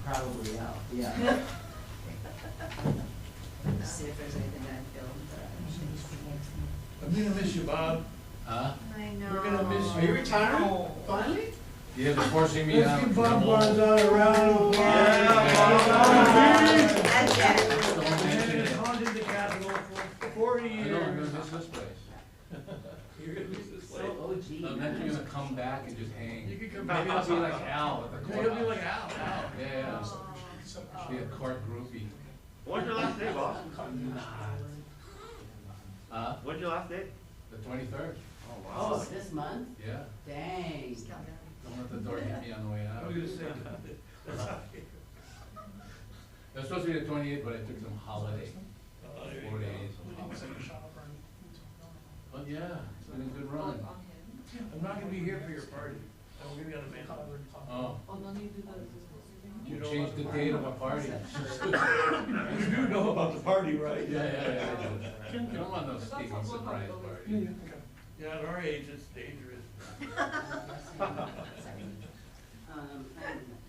Probably, yeah. See if there's anything I I'm gonna miss you, Bob. Huh? I know. We're gonna miss Are you retiring? Finally? Yeah, they're forcing me Let's out. give Bob Barnes out a round of applause. That's it. And it's haunted the Capitol for 40 I know, I'm years. gonna miss this place. You're gonna miss this place. Oh, gee. I'm actually gonna come back and just hang. You can come Maybe back. I'll be like Al at the Maybe you'll be courthouse. like Al. Yeah, be a court groupie. When's your last day, boss? When's your last day? The 23rd. Oh, this month? Yeah. Dang. Don't let the door hit me on the way I out. was gonna say, that's not It was supposed to be the 28th, but I took some holiday. 4 days. But yeah, it's been a good run. I'm not gonna be here for your party. I'm gonna be on a man. Oh, You you know changed the about date of my party. You do know about the party, right? Yeah. You don't want no stinking surprise party. Yeah, at our age, it's dangerous.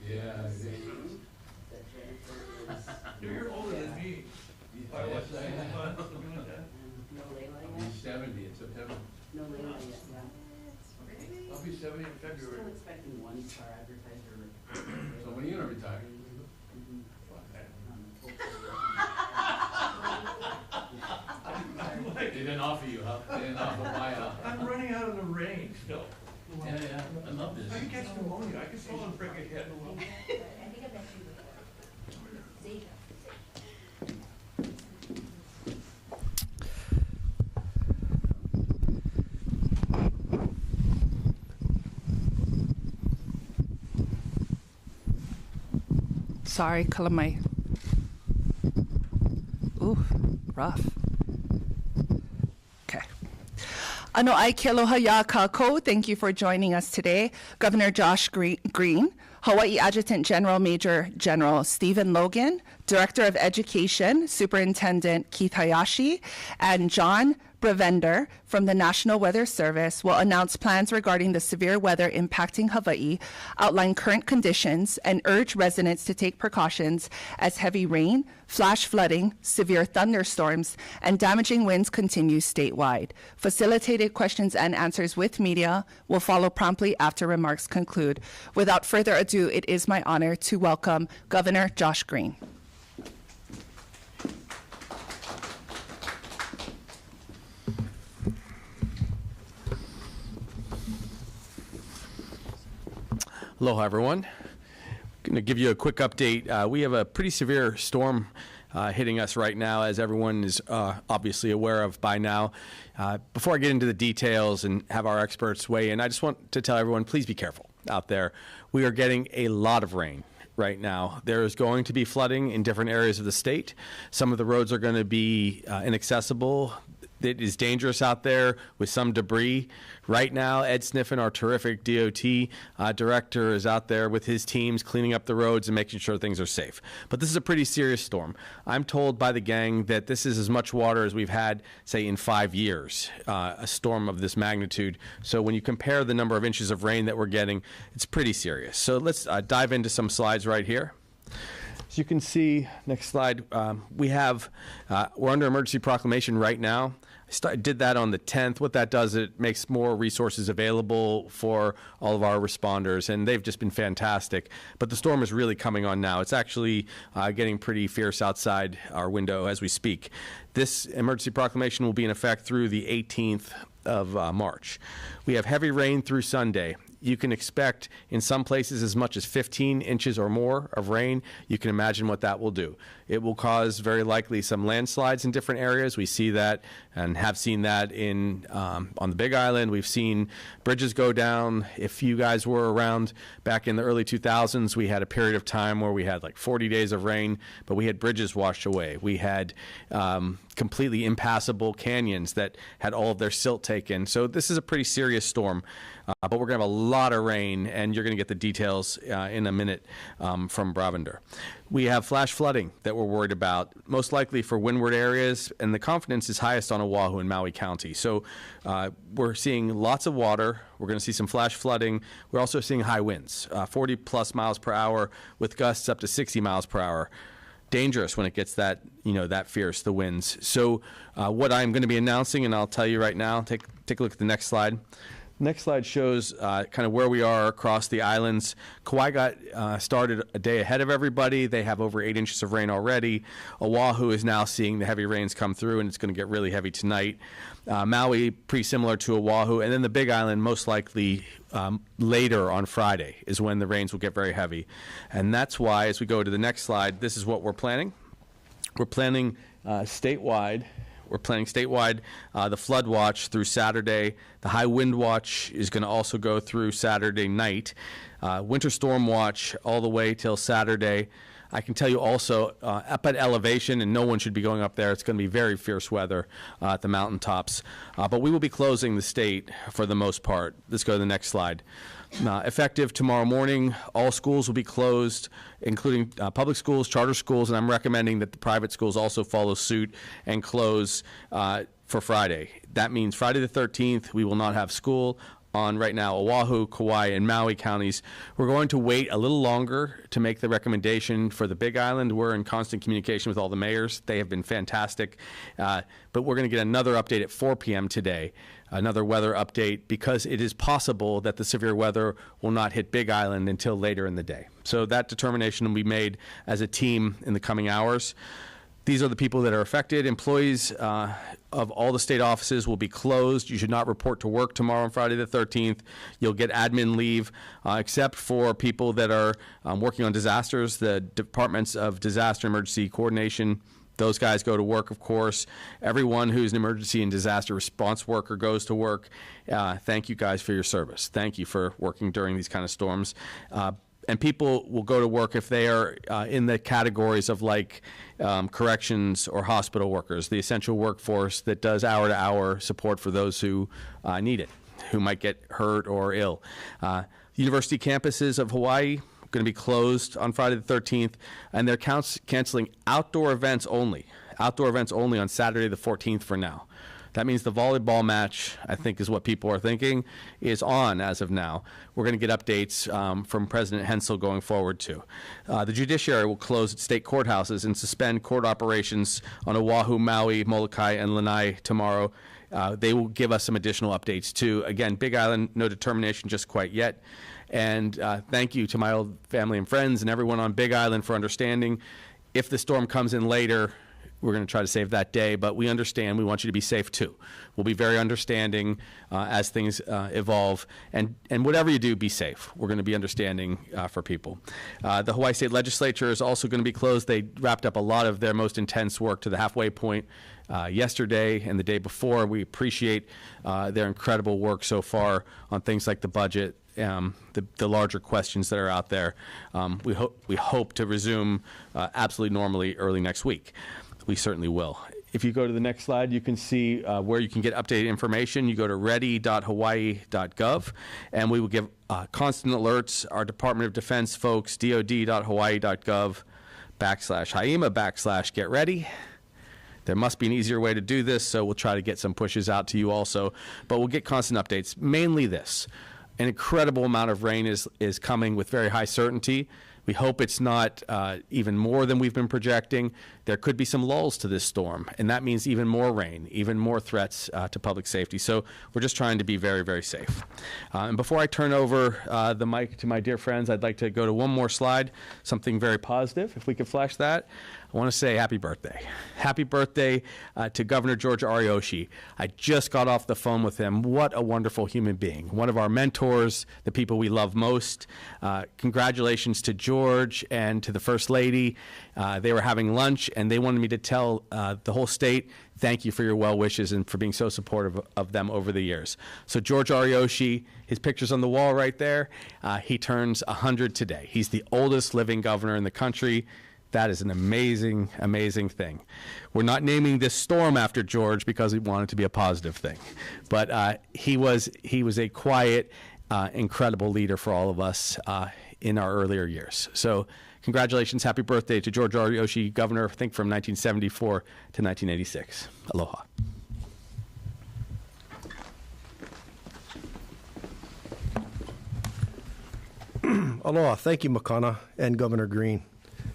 Yeah. You're older than me. By what, 6 Yes, months, something like that? No Layla I'll yet? be 70 in September. No Layla yet, yeah. I'll be 70 in Still February. expecting one star advertiser. So when are you gonna retire? Mhm. Fuck that. Hopefully. I'm like, They didn't offer you, huh? They didn't offer buyout. I'm running out of the rain still. Yeah, I love this. I can catch pneumonia, I can fall and break a hip. Sorry, calamai. Ooh, rough. Okay. Ano ai ke aloha ya kākou. Thank you for joining us today. Governor Josh Green, Hawaii Adjutant General Major General Stephen Logan, Director of Education Superintendent Keith Hayashi, and John Brevender from the National Weather Service will announce plans regarding the severe weather impacting Hawaii, outline current conditions, and urge residents to take precautions as heavy rain, flash flooding, severe thunderstorms, and damaging winds continue statewide. Facilitated questions and answers with media will follow promptly after remarks conclude. Without further ado, it is my honor to welcome Governor Josh Green. Aloha, everyone. Going to give you a quick update. We have a pretty severe storm hitting us right now, as everyone is obviously aware of by now. Before I get into the details and have our experts weigh in, I just want to tell everyone, please be careful out there. We are getting a lot of rain right now. There is going to be flooding in different areas of the state. Some of the roads are going to be inaccessible. It is dangerous out there with some debris. Right now, Ed Sniffen, our terrific DOT director, is out there with his teams cleaning up the roads and making sure things are safe. But this is a pretty serious storm. I'm told by the gang that this is as much water as we've had, say, in 5 years, a storm of this magnitude. So when you compare the number of inches of rain that we're getting, it's pretty serious. So let's dive into some slides right here. As you can see, next slide, we're under emergency proclamation right now. I did that on the 10th. What that does, it makes more resources available for all of our responders, and they've just been fantastic. But the storm is really coming on now. It's actually getting pretty fierce outside our window as we speak. This emergency proclamation will be in effect through the 18th of March. We have heavy rain through Sunday. You can expect in some places as much as 15 inches or more of rain. You can imagine what that will do. It will cause very likely some landslides in different areas. We see that and have seen that on the Big Island. We've seen bridges go down. If you guys were around back in the early 2000s, we had a period of time where we had like 40 days of rain, but we had bridges washed away. We had completely impassable canyons that had all of their silt taken. So this is a pretty serious storm, but we're going to have a lot of rain, and you're going to get the details in a minute from Bravander. We have flash flooding that we're worried about, most likely for windward areas, and the confidence is highest on Oahu and Maui County. So we're seeing lots of water. We're going to see some flash flooding. We're also seeing high winds, 40 plus miles per hour with gusts up to 60 miles per hour. Dangerous when it gets that, that fierce, the winds. So what I'm going to be announcing, and I'll tell you right now, take a look at the next slide. Next slide shows kind of where we are across the islands. Kauai got started a day ahead of everybody. They have over 8 inches of rain already. Oahu is now seeing the heavy rains come through, and it's going to get really heavy tonight. Maui, pretty similar to Oahu. And then the Big Island, most likely later on Friday, is when the rains will get very heavy. And that's why, as we go to the next slide, this is what we're planning. We're planning statewide. We're planning statewide the flood watch through Saturday. The high wind watch is going to also go through Saturday night. Winter storm watch all the way till Saturday. I can tell you also, up at elevation, and no one should be going up there, it's going to be very fierce weather at the mountaintops. But we will be closing the state for the most part. Let's go to the next slide. Effective tomorrow morning, all schools will be closed, including public schools, charter schools, and I'm recommending that the private schools also follow suit and close for Friday. That means Friday the 13th, we will not have school on right now Oahu, Kauai, and Maui counties. We're going to wait a little longer to make the recommendation for the Big Island. We're in constant communication with all the mayors. They have been fantastic. But we're going to get another update at 4 p.m. today, another weather update, because it is possible that the severe weather will not hit Big Island until later in the day. So that determination will be made as a team in the coming hours. These are the people that are affected. Employees of all the state offices will be closed. You should not report to work tomorrow on Friday the 13th. You'll get admin leave, except for people that are working on disasters, the departments of disaster emergency coordination. Those guys go to work, of course. Everyone who's an emergency and disaster response worker goes to work. Thank you guys for your service. Thank you for working during these kind of storms. And people will go to work if they are in the categories of corrections or hospital workers, the essential workforce that does hour-to-hour support for those who need it, who might get hurt or ill. University campuses of Hawaii going to be closed on Friday the 13th, and they're canceling outdoor events only on Saturday the 14th for now. That means the volleyball match, I think is what people are thinking, is on as of now. We're going to get updates from President Hensel going forward, too. The judiciary will close its state courthouses and suspend court operations on Oahu, Maui, Molokai, and Lanai tomorrow. They will give us some additional updates, too. Again, Big Island, no determination just quite yet. And thank you to my old family and friends and everyone on Big Island for understanding. If the storm comes in later, we're going to try to save that day, but we understand. We want you to be safe, too. We'll be very understanding as things evolve. And whatever you do, be safe. We're going to be understanding for people. The Hawaii State Legislature is also going to be closed. They wrapped up a lot of their most intense work to the halfway point yesterday and the day before. We appreciate their incredible work so far on things like the budget, the larger questions that are out there. We hope to resume absolutely normally early next week. We certainly will. If you go to the next slide, you can see where you can get updated information. You go to ready.hawaii.gov, and we will give constant alerts. Our Department of Defense folks, dod.hawaii.gov/HAIMA/get ready. There must be an easier way to do this, so we'll try to get some pushes out to you also. But we'll get constant updates. Mainly this. An incredible amount of rain is coming with very high certainty. We hope it's not even more than we've been projecting. There could be some lulls to this storm, and that means even more rain, even more threats to public safety. So we're just trying to be very, very safe. And before I turn over the mic to my dear friends, I'd like to go to one more slide, something very positive. If we could flash that. I want to say happy birthday. Happy birthday to Governor George Ariyoshi. I just got off the phone with him. What a wonderful human being. One of our mentors, the people we love most. Congratulations to George and to the First Lady. They were having lunch, and they wanted me to tell the whole state, thank you for your well wishes and for being so supportive of them over the years. So George Ariyoshi, his picture's on the wall right there. He turns 100 today. He's the oldest living governor in the country. That is an amazing, amazing thing. We're not naming this storm after George because we want it to be a positive thing. But he was a quiet, incredible leader for all of us in our earlier years. So congratulations, happy birthday to George Ariyoshi, governor, I think from 1974 to 1986. Aloha. Aloha. Thank you, Makana and Governor Green.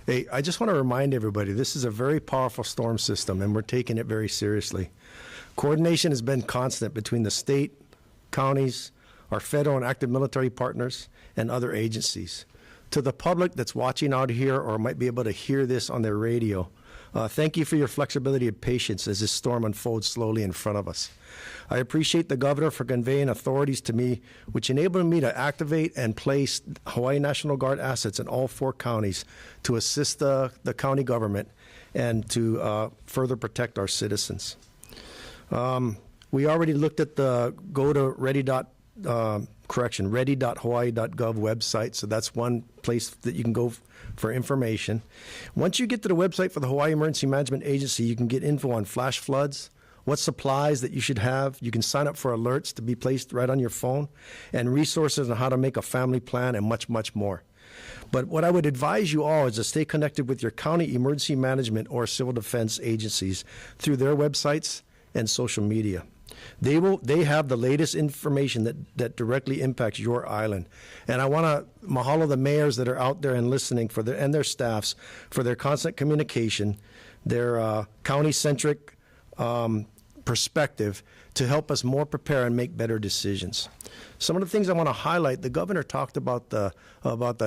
Hey, I just want to remind everybody, this is a very powerful storm system, and we're taking it very seriously. Coordination has been constant between the state, counties, our federal and active military partners, and other agencies. To the public that's watching out here or might be able to hear this on their radio, thank you for your flexibility and patience as this storm unfolds slowly in front of us. I appreciate the governor for conveying authorities to me, which enabled me to activate and place Hawaii National Guard assets in all 4 counties to assist the county government and to further protect our citizens. We already looked at the go to ready.hawaii.gov website, so that's one place that you can go for information. Once you get to the website for the Hawaii Emergency Management Agency, you can get info on flash floods, what supplies that you should have. You can sign up for alerts to be placed right on your phone, and resources on how to make a family plan, and much, much more. But what I would advise you all is to stay connected with your county emergency management or civil defense agencies through their websites and social media. They have the latest information that directly impacts your island. And I want to mahalo the mayors that are out there and listening and their staffs for their constant communication, their county-centric perspective to help us more prepare and make better decisions. Some of the things I want to highlight, the governor talked about the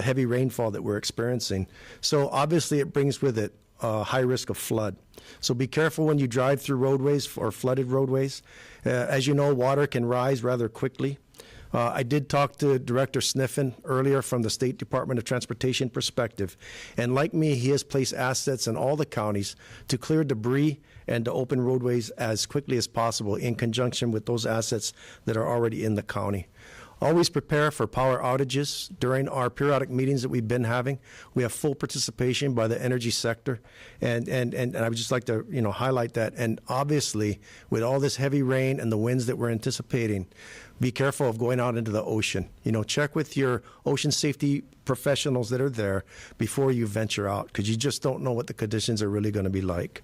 heavy rainfall that we're experiencing. So obviously it brings with it high risk of flood. So be careful when you drive through roadways or flooded roadways. As you know, water can rise rather quickly. I did talk to Director Sniffen earlier from the State Department of Transportation perspective, and like me, he has placed assets in all the counties to clear debris and to open roadways as quickly as possible in conjunction with those assets that are already in the county. Always prepare for power outages. During our periodic meetings that we've been having, we have full participation by the energy sector, and I would just like to highlight that. And obviously, with all this heavy rain and the winds that we're anticipating, be careful of going out into the ocean. Check with your ocean safety professionals that are there before you venture out, because you just don't know what the conditions are really going to be like.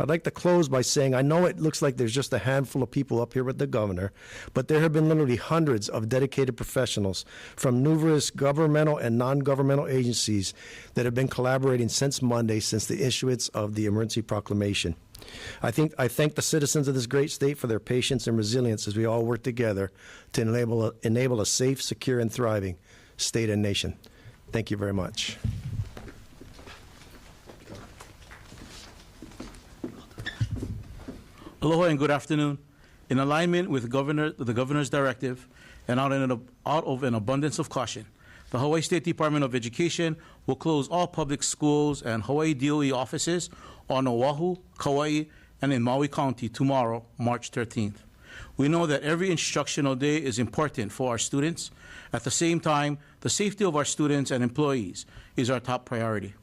I'd like to close by saying I know it looks like there's just a handful of people up here with the governor, but there have been literally hundreds of dedicated professionals from numerous governmental and non-governmental agencies that have been collaborating since Monday, since the issuance of the emergency proclamation. I thank the citizens of this great state for their patience and resilience as we all work together to enable a safe, secure, and thriving state and nation. Thank you very much. Aloha and good afternoon. In alignment with the governor's directive and out of an abundance of caution, the Hawaii State Department of Education will close all public schools and Hawaii DOE offices on Oahu, Kauai, and in Maui County tomorrow, March 13th. We know that every instructional day is important for our students. At the same time, the safety of our students and employees is our top priority.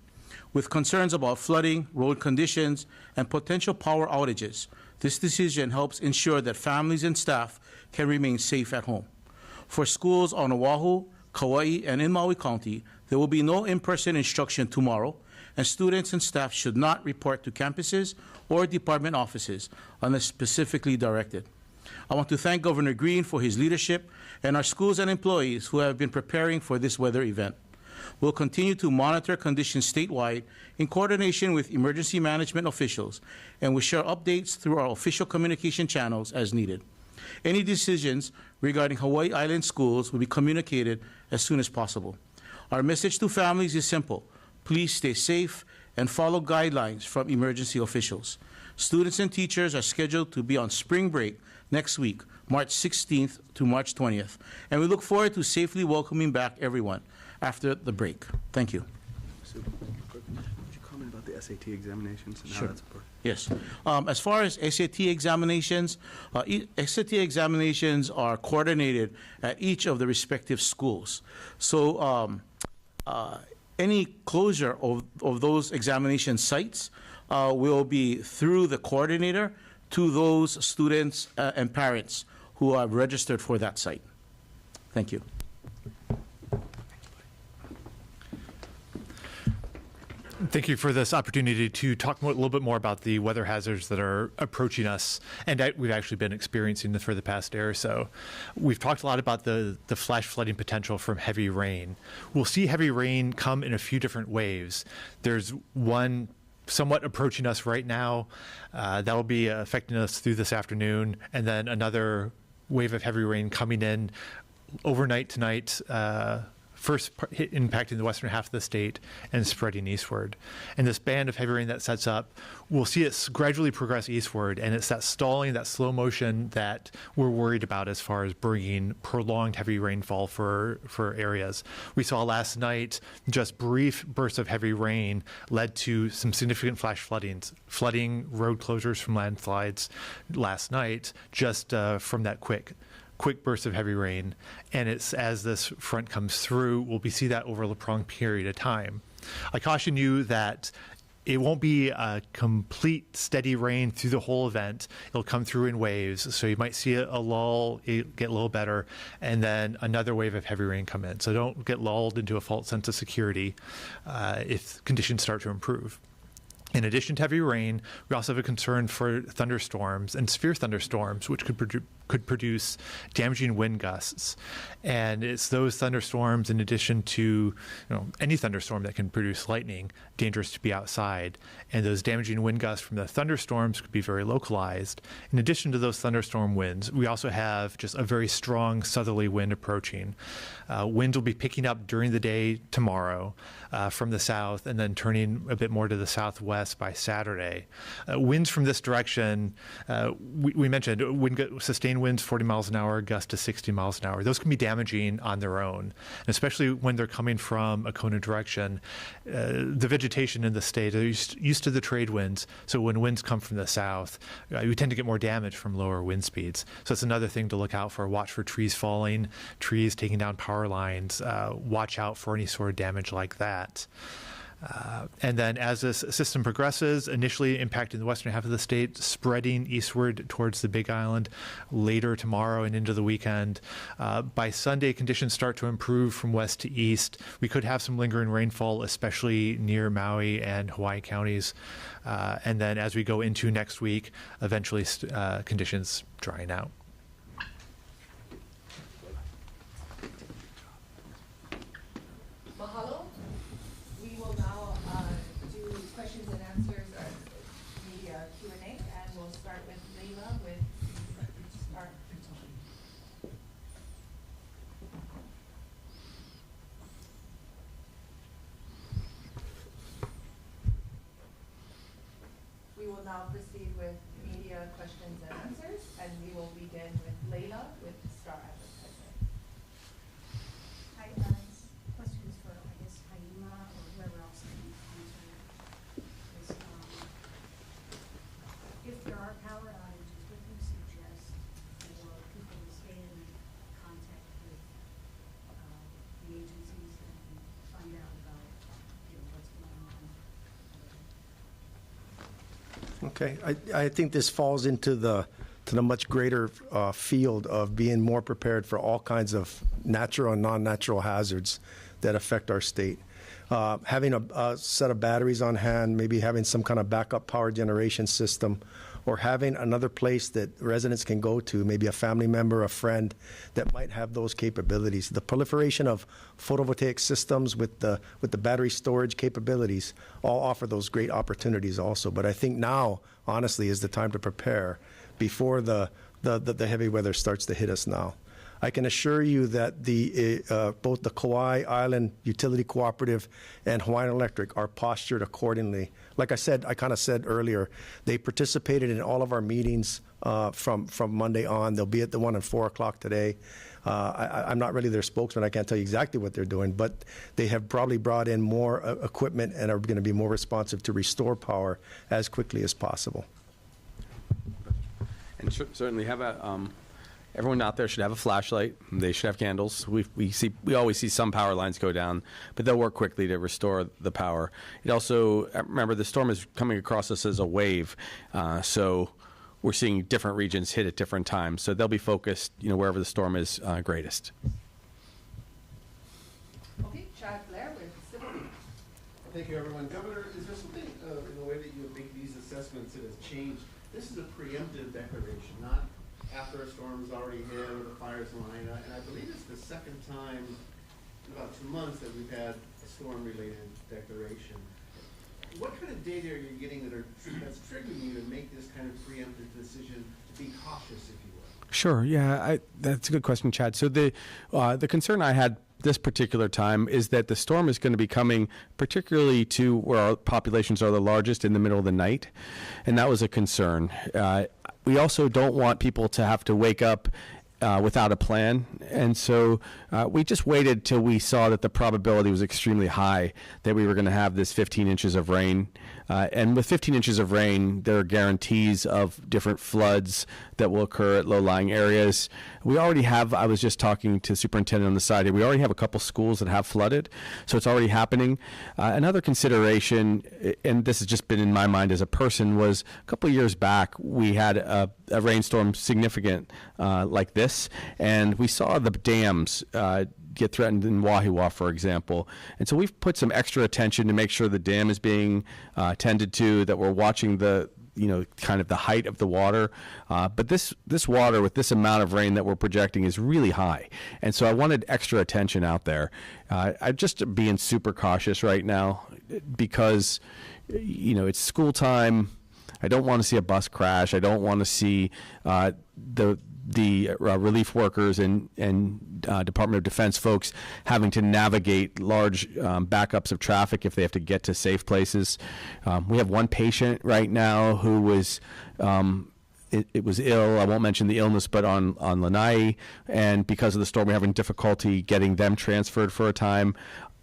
With concerns about flooding, road conditions, and potential power outages, this decision helps ensure that families and staff can remain safe at home. For schools on Oahu, Kauai, and in Maui County, there will be no in-person instruction tomorrow, and students and staff should not report to campuses or department offices unless specifically directed. I want to thank Governor Green for his leadership and our schools and employees who have been preparing for this weather event. We'll continue to monitor conditions statewide in coordination with emergency management officials, and we'll share updates through our official communication channels as needed. Any decisions regarding Hawaii Island schools will be communicated as soon as possible. Our message to families is simple. Please stay safe and follow guidelines from emergency officials. Students and teachers are scheduled to be on spring break next week, March 16th to March 20th, and we look forward to safely welcoming back everyone after the break. Thank you. Would you comment about the SAT examinations and Sure. how that's important? Yes. As far as SAT examinations, SAT examinations are coordinated at each of the respective schools. So any closure of those examination sites will be through the coordinator to those students and parents who are registered for that site. Thank you. Thank you for this opportunity to talk a little bit more about the weather hazards that are approaching us, and we've actually been experiencing them for the past day or so. We've talked a lot about the flash flooding potential from heavy rain. We'll see heavy rain come in a few different waves. There's one somewhat approaching us right now. That'll be affecting us through this afternoon, and then another wave of heavy rain coming in overnight tonight, first impacting the western half of the state and spreading eastward. And this band of heavy rain that sets up, we'll see it gradually progress eastward, and it's that stalling, that slow motion that we're worried about as far as bringing prolonged heavy rainfall for areas. We saw last night just brief bursts of heavy rain led to some significant flash flooding, road closures from landslides last night, just from that quick bursts of heavy rain. And it's as this front comes through, we'll see that over a prolonged period of time. I caution you that it won't be a complete steady rain through the whole event. It'll come through in waves. So you might see a lull, it get a little better, and then another wave of heavy rain come in. So don't get lulled into a false sense of security if conditions start to improve. In addition to heavy rain, we also have a concern for thunderstorms and severe thunderstorms, which could produce damaging wind gusts. And it's those thunderstorms, in addition to any thunderstorm that can produce lightning, dangerous to be outside. And those damaging wind gusts from the thunderstorms could be very localized. In addition to those thunderstorm winds, we also have just a very strong southerly wind approaching. Winds will be picking up during the day tomorrow from the south, and then turning a bit more to the southwest by Saturday. Winds from this direction, we mentioned sustained winds 40 miles an hour, gusts to 60 miles an hour. Those can be damaging on their own, and especially when they're coming from a Kona direction. The vegetation in the state is used to the trade winds, so when winds come from the south, we tend to get more damage from lower wind speeds. So it's another thing to look out for. Watch for trees falling, trees taking down power lines. Watch out for any sort of damage like that. And then as this system progresses, initially impacting the western half of the state, spreading eastward towards the Big Island later tomorrow and into the weekend. By Sunday, conditions start to improve from west to east. We could have some lingering rainfall, especially near Maui and Hawaii counties. And then as we go into next week, eventually conditions drying out. Mahalo. We will now do questions and answers, or media Q&A, and we'll start with Leila with our. We will now proceed with media questions and answers, and we will begin with Leila with Star Advertising. Hi guys, questions for, I guess, Haima or whoever else can answer is, if there are power outages, what do you suggest for people to stay in contact with the agencies and find out about, what's going on? Okay, I think this falls into the much greater field of being more prepared for all kinds of natural and non-natural hazards that affect our state. Having a set of batteries on hand, maybe having some kind of backup power generation system, or having another place that residents can go to, maybe a family member, a friend that might have those capabilities. The proliferation of photovoltaic systems with the battery storage capabilities all offer those great opportunities also. But I think now, honestly, is the time to prepare before the heavy weather starts to hit us now. I can assure you that both the Kauai Island Utility Cooperative and Hawaiian Electric are postured accordingly. Like I kind of said earlier, they participated in all of our meetings from Monday on. They'll be at the one at 4 o'clock today. I'm not really their spokesman. I can't tell you exactly what they're doing, but they have probably brought in more equipment and are going to be more responsive to restore power as quickly as possible. And certainly have everyone out there should have a flashlight. They should have candles. We always see some power lines go down, but they'll work quickly to restore the power. It also, remember, the storm is coming across us as a wave, so we're seeing different regions hit at different times. So they'll be focused, wherever the storm is greatest. Okay, Chad Blair with Civil. Thank you, everyone. Governor, is there something in the way that you make these assessments that has changed? This is a preemptive declaration, not after a storm's already hit or the fire's in Lahaina. And I believe it's the second time in about 2 months that we've had a storm-related declaration. What kind of data are you getting that's triggering you to make this kind of preemptive decision to be cautious, if you will? Sure. Yeah, that's a good question, Chad. So the concern I had this particular time is that the storm is going to be coming particularly to where our populations are the largest in the middle of the night, and that was a concern. We also don't want people to have to wake up without a plan, and so we just waited till we saw that the probability was extremely high that we were going to have this 15 inches of rain. And with 15 inches of rain, there are guarantees of different floods that will occur at low-lying areas. We already have, I was just talking to the superintendent on the side here, we already have a couple schools that have flooded, so it's already happening. Another consideration, and this has just been in my mind as a person, was a couple of years back, we had a rainstorm significant like this, and we saw the dams get threatened in Wahiwa, for example. And so we've put some extra attention to make sure the dam is being tended to, that we're watching the kind of the height of the water. But this water with this amount of rain that we're projecting is really high. And so I wanted extra attention out there. I'm just being super cautious right now because, it's school time. I don't want to see a bus crash. I don't want to see the relief workers and Department of Defense folks having to navigate large backups of traffic if they have to get to safe places. We have one patient right now who was it was ill. I won't mention the illness, but on Lanai, and because of the storm, we're having difficulty getting them transferred for a time.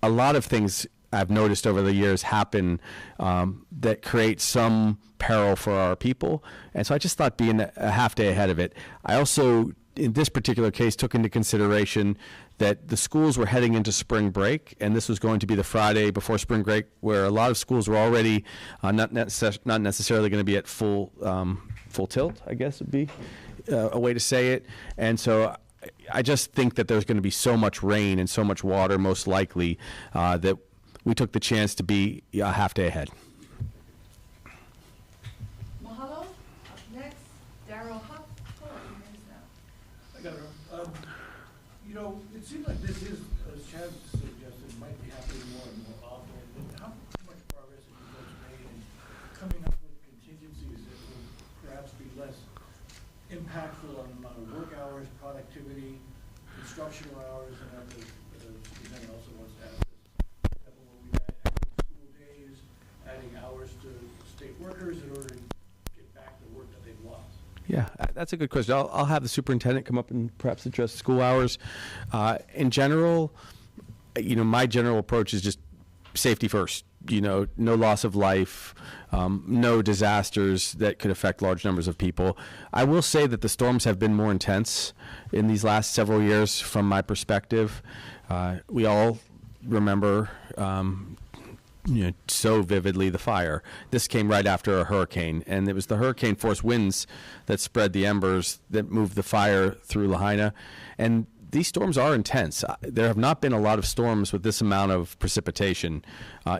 A lot of things I've noticed over the years happen that create some peril for our people. And so I just thought being a half day ahead of it. I also, in this particular case, took into consideration that the schools were heading into spring break, and this was going to be the Friday before spring break, where a lot of schools were already not necessarily going to be at full tilt, I guess would be a way to say it. And so I just think that there's going to be so much rain and so much water, most likely, that we took the chance to be a half day ahead. Mahalo. Up next, Darryl Huff. I got it. It seems like this is, as Chad suggested, might be happening more and more often. And how much progress have you folks made in coming up with contingencies that will perhaps be less impactful on the amount of work hours, productivity, instructional hours, and others? The superintendent also wants to ask this. School days, adding hours to state workers in order to get back the work that they've lost? Yeah, that's a good question. I'll have the superintendent come up and perhaps address school hours. In general, my general approach is just safety first. No loss of life, no disasters that could affect large numbers of people. I will say that the storms have been more intense in these last several years from my perspective. We all remember so vividly the fire. This came right after a hurricane, and it was the hurricane force winds that spread the embers that moved the fire through Lahaina. And these storms are intense. There have not been a lot of storms with this amount of precipitation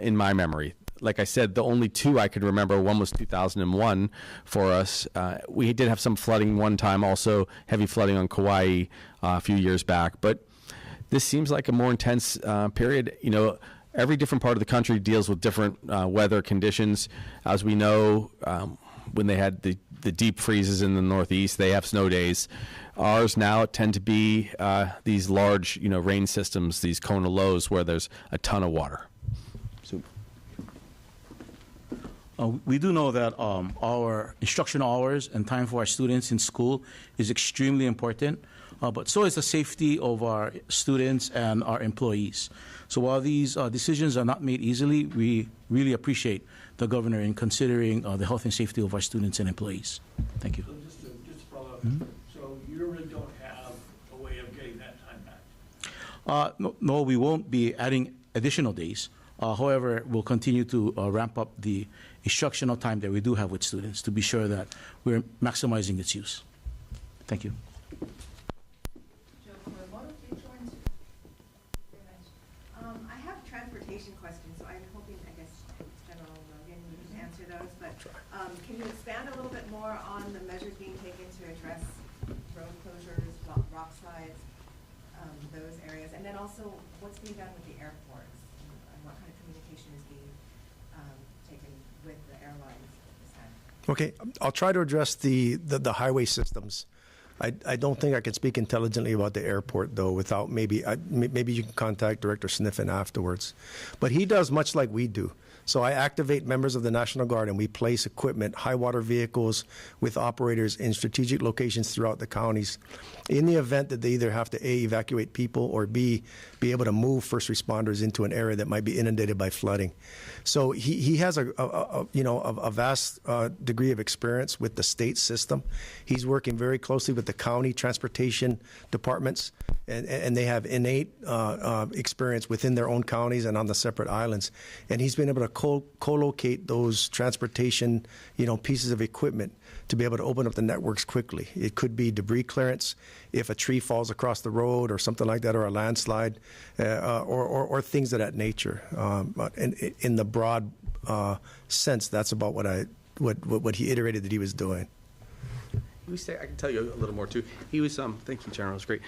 in my memory. Like I said, the only two I could remember, one was 2001 for us. We did have some flooding one time, also heavy flooding on Kauai a few years back. But this seems like a more intense period. Every different part of the country deals with different weather conditions. As we know, when they had the deep freezes in the Northeast, they have snow days. Ours now tend to be these large, rain systems, these Kona lows where there's a ton of water. So, we do know that our instructional hours and time for our students in school is extremely important, but so is the safety of our students and our employees. So while these decisions are not made easily, we really appreciate the governor in considering the health and safety of our students and employees. Thank you. So just to follow up, so you really don't have No, we won't be adding additional days. However, we'll continue to ramp up the instructional time that we do have with students to be sure that we're maximizing its use. Thank you. I have a transportation question, so I'm hoping, I guess, General Logan, you can answer those, but can you expand a little bit more on the measures being taken to address road closures, rock slides, those areas, and then also what's being done with the airports, and what kind of communication is being taken with the airlines at this time? Okay, I'll try to address the highway systems. I don't think I can speak intelligently about the airport, though, without maybe you can contact Director Sniffen afterwards. But he does much like we do. So I activate members of the National Guard, and we place equipment, high water vehicles with operators in strategic locations throughout the counties in the event that they either have to A, evacuate people, or B, be able to move first responders into an area that might be inundated by flooding. So he has a vast degree of experience with the state system. He's working very closely with the county transportation departments, and they have innate experience within their own counties and on the separate islands. And he's been able to co-locate those transportation, pieces of equipment to be able to open up the networks quickly. It could be debris clearance if a tree falls across the road or something like that, or a landslide, or things of that nature. But in the broad sense, that's about what he iterated that he was doing. I can tell you a little more too. He was thank you, General. It was great.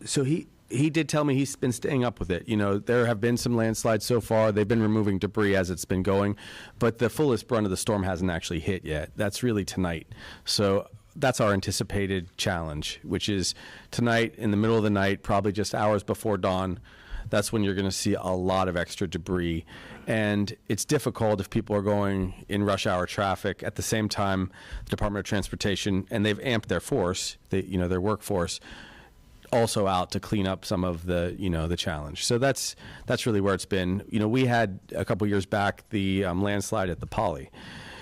So he did tell me he's been staying up with it. There have been some landslides so far. They've been removing debris as it's been going, but the fullest brunt of the storm hasn't actually hit yet. That's really tonight. So that's our anticipated challenge, which is tonight in the middle of the night, probably just hours before dawn. That's when you're going to see a lot of extra debris. And it's difficult if people are going in rush hour traffic. At the same time, the Department of Transportation, and they've amped their force, their workforce, also out to clean up some of the challenge. So that's really where it's been. We had a couple years back the landslide at the Poly,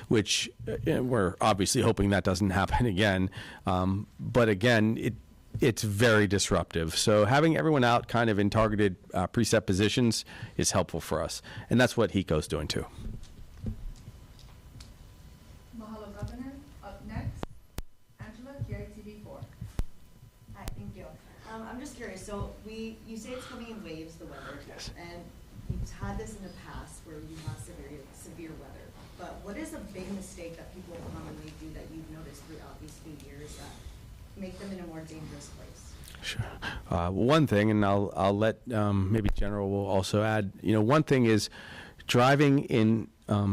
which we're obviously hoping that doesn't happen again. But again, it's very disruptive. So having everyone out kind of in targeted preset positions is helpful for us. And that's what HECO's doing too. Mahalo, Governor. Up next, Angela, KITV4. Hi, thank you. I'm just curious, so you say it's coming in waves, the weather. Yes. And you've had this in the past where you have severe weather. But what is a big mistake that people commonly do that you've noticed throughout these few years that make them in a more dangerous place? Sure. One thing, and I'll let maybe General will also add. One thing is driving in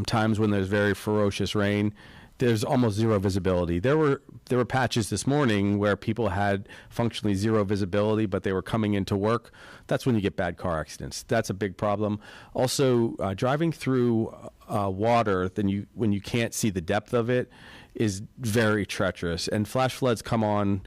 times when there's very ferocious rain. There's almost zero visibility. There were patches this morning where people had functionally zero visibility, but they were coming into work. That's when you get bad car accidents. That's a big problem. Also, driving through water, when you can't see the depth of it, is very treacherous. And flash floods come on,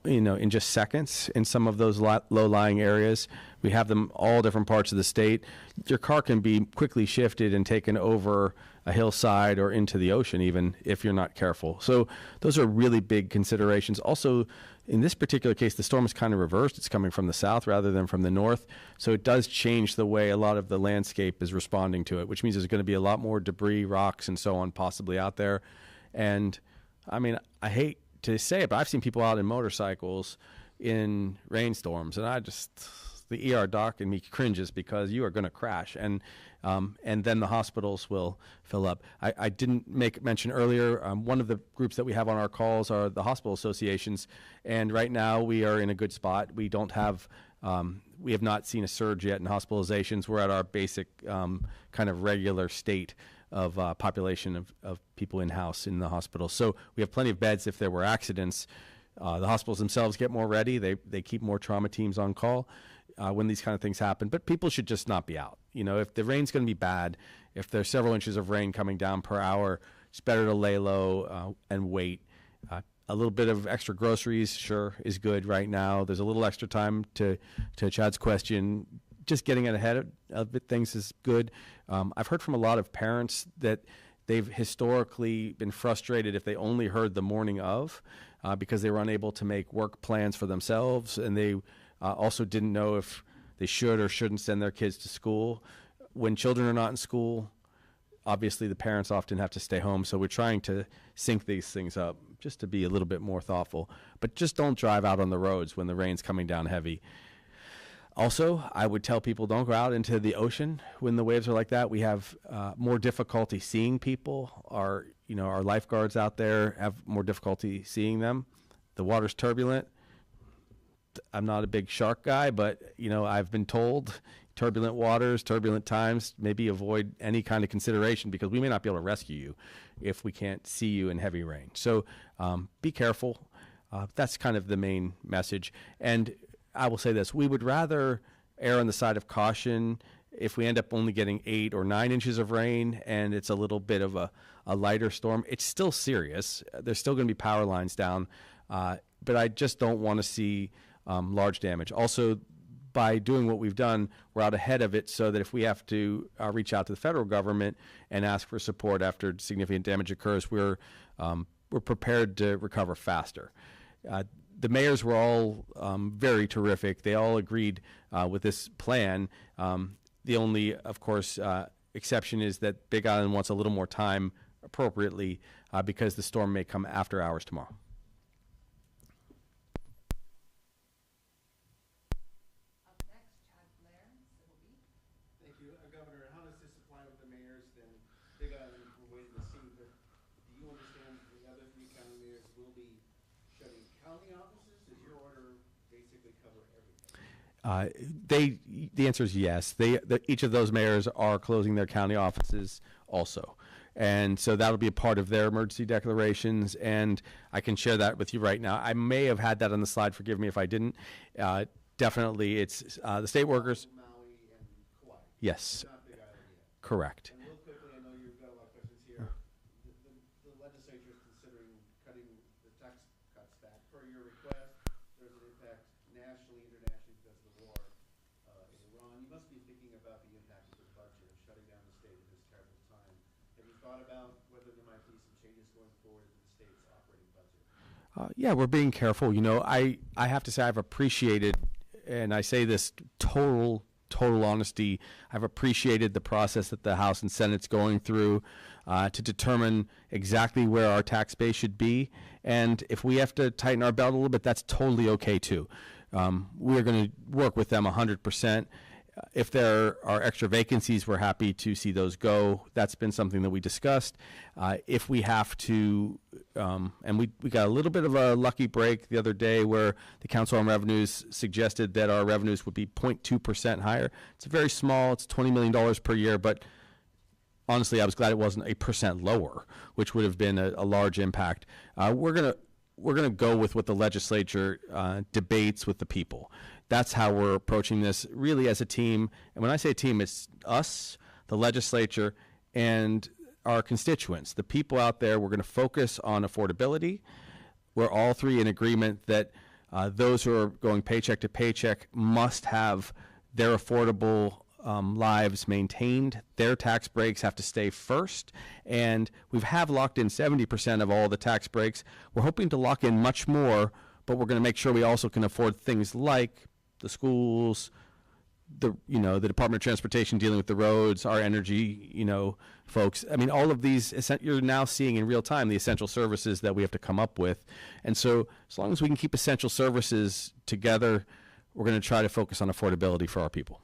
in just seconds in some of those low-lying areas. We have them all different parts of the state. Your car can be quickly shifted and taken over a hillside or into the ocean, even if you're not careful. So those are really big considerations. Also, in this particular case, the storm is kind of reversed. It's coming from the south rather than from the north. So it does change the way a lot of the landscape is responding to it, which means there's going to be a lot more debris, rocks, and so on possibly out there. And I mean, I hate to say it, but I've seen people out in motorcycles in rainstorms, and the ER doc in me cringes because you are going to crash, and then the hospitals will fill up. I didn't make mention earlier, one of the groups that we have on our calls are the hospital associations, and right now we are in a good spot. We have not seen a surge yet in hospitalizations. We're at our basic kind of regular state of population of people in-house in the hospital. So we have plenty of beds if there were accidents. The hospitals themselves get more ready. They keep more trauma teams on call when these kind of things happen. But people should just not be out. If the rain's going to be bad, if there's several inches of rain coming down per hour, it's better to lay low and wait. A little bit of extra groceries, sure, is good right now. There's a little extra time to Chad's question. Just getting ahead of things is good. I've heard from a lot of parents that they've historically been frustrated if they only heard the morning of because they were unable to make work plans for themselves, and they also didn't know if they should or shouldn't send their kids to school. When children are not in school, obviously the parents often have to stay home, so we're trying to sync these things up just to be a little bit more thoughtful. But just don't drive out on the roads when the rain's coming down heavy. Also, I would tell people don't go out into the ocean when the waves are like that. We have more difficulty seeing people. Our lifeguards out there have more difficulty seeing them. The water's turbulent. I'm not a big shark guy, but I've been told turbulent waters, turbulent times, maybe avoid any kind of consideration because we may not be able to rescue you if we can't see you in heavy rain. So be careful. That's kind of the main message. And I will say this, we would rather err on the side of caution if we end up only getting 8 or 9 inches of rain and it's a little bit of a lighter storm. It's still serious. There's still going to be power lines down, but I just don't want to see large damage. Also, by doing what we've done, we're out ahead of it so that if we have to reach out to the federal government and ask for support after significant damage occurs, we're prepared to recover faster. The mayors were all very terrific. They all agreed with this plan. The only, of course, exception is that Big Island wants a little more time appropriately because the storm may come after hours tomorrow. Thank you. Governor, how does this apply with the mayors? Then Big Island, we're waiting to see, but do you understand the other 3 county mayors will be shutting county offices? Does your order basically cover everything? The answer is yes. Each of those mayors are closing their county offices also. And so that'll be a part of their emergency declarations, and I can share that with you right now. I may have had that on the slide. Forgive me if I didn't. Definitely, it's the state workers. Maui and Kauai. Yes. Not Big Island yet. Correct. And real quickly, I know you've got a lot of questions here. The legislature is considering cutting the tax cuts back. Per your request, there's an impact nationally, internationally because of the war in Iran. You must be thinking about the impact of the budget of shutting down the state at this terrible time. Have you thought about whether there might be some changes going forward in the state's operating budget? Yeah, we're being careful. I have to say I've appreciated, and I say this total honesty, I've appreciated the process that the House and Senate's going through to determine exactly where our tax base should be. And if we have to tighten our belt a little bit, that's totally okay too. We're going to work with them 100%. If there are extra vacancies, we're happy to see those go. That's been something that we discussed. If we have to, and we got a little bit of a lucky break the other day where the Council on Revenues suggested that our revenues would be 0.2% higher. It's very small. It's $20 million per year, but honestly, I was glad it wasn't 1% lower, which would have been a large impact. We're gonna go with what the legislature debates with the people. That's how we're approaching this, really as a team. And when I say team, it's us, the legislature, and our constituents, the people out there. We're going to focus on affordability. We're all 3 in agreement that those who are going paycheck to paycheck must have their affordable lives maintained. Their tax breaks have to stay first. And we have locked in 70% of all the tax breaks. We're hoping to lock in much more, but we're going to make sure we also can afford things like the schools, the Department of Transportation dealing with the roads, our energy, folks. I mean, all of these, you're now seeing in real time the essential services that we have to come up with. And so as long as we can keep essential services together, we're going to try to focus on affordability for our people.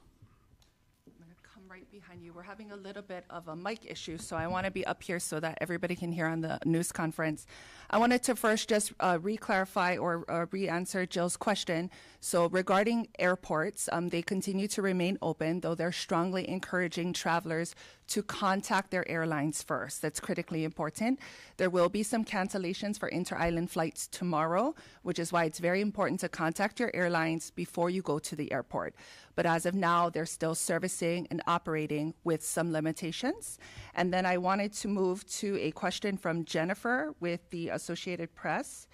I'm going to come right behind you. We're having a little bit of a mic issue, so I want to be up here so that everybody can hear on the news conference. I wanted to first just re-clarify or re-answer Jill's question. So regarding airports, they continue to remain open, though they're strongly encouraging travelers to contact their airlines first. That's critically important. There will be some cancellations for inter-island flights tomorrow, which is why it's very important to contact your airlines before you go to the airport. But as of now, they're still servicing and operating with some limitations. And then I wanted to move to a question from Jennifer with the Associated Press.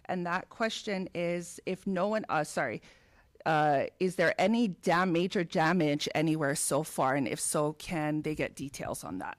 And that question is, is there any major damage anywhere so far? And if so, can they get details on that?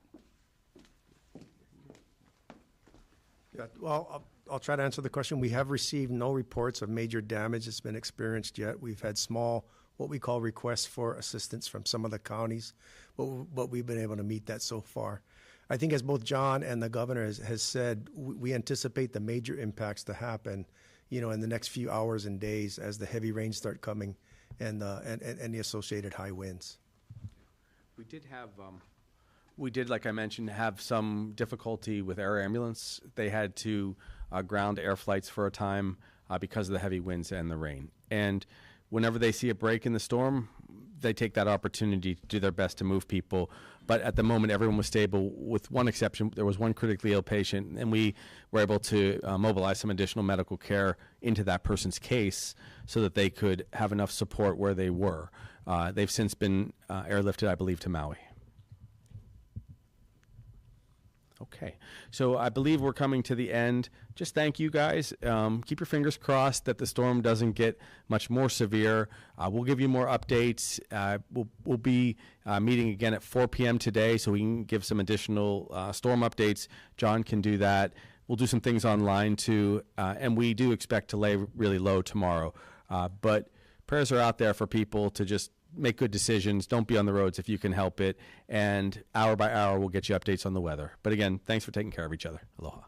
Yeah, well, I'll try to answer the question. We have received no reports of major damage that's been experienced yet. We've had small, what we call requests for assistance from some of the counties, but we've been able to meet that so far. I think as both John and the governor has said, we anticipate the major impacts to happen, in the next few hours and days as the heavy rains start coming and the associated high winds. We did, like I mentioned, have some difficulty with air ambulance. They had to ground air flights for a time because of the heavy winds and the rain. And whenever they see a break in the storm, they take that opportunity to do their best to move people. But at the moment, everyone was stable, with one exception. There was one critically ill patient, and we were able to mobilize some additional medical care into that person's case so that they could have enough support where they were. They've since been airlifted, I believe, to Maui. Okay, so I believe we're coming to the end. Just thank you guys. Keep your fingers crossed that the storm doesn't get much more severe. We'll give you more updates. We'll be meeting again at 4 p.m. today, so we can give some additional storm updates. John can do that. We'll do some things online too, and we do expect to lay really low tomorrow. But prayers are out there for people to just make good decisions. Don't be on the roads if you can help it. And hour by hour, we'll get you updates on the weather. But again, thanks for taking care of each other. Aloha.